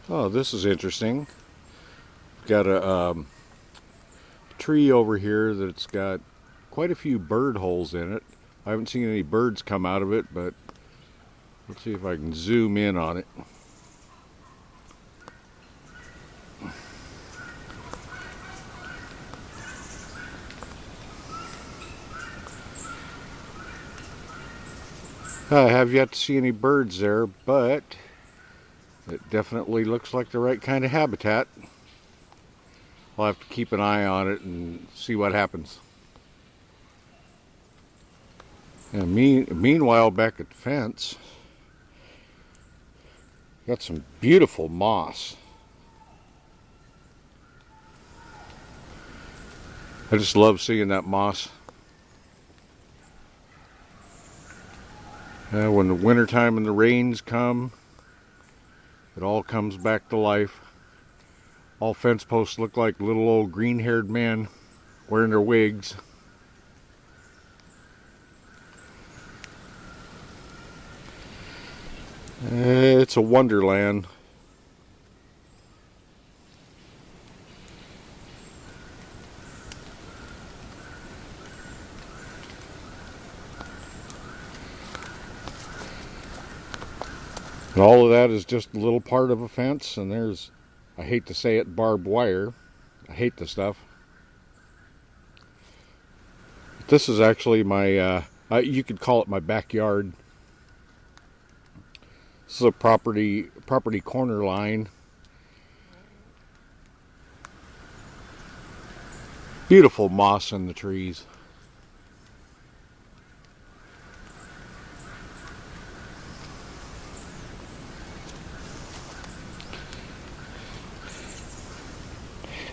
Oh, this is interesting. Got a tree over here that's got quite a few bird holes in it. I haven't seen any birds come out of it, but let's see if I can zoom in on it. I have yet to see any birds there, but it definitely looks like the right kind of habitat. I'll have to keep an eye on it and see what happens. And meanwhile, back at the fence, got some beautiful moss. I just love seeing that moss. When the wintertime and the rains come, it all comes back to life. All fence posts look like little old green-haired men wearing their wigs. It's a wonderland. And all of that is just a little part of a fence, and there's, I hate to say it, barbed wire. I hate the stuff. But this is actually my, you could call it my backyard. This is a property corner line. Beautiful moss in the trees.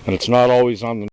And it's not always on the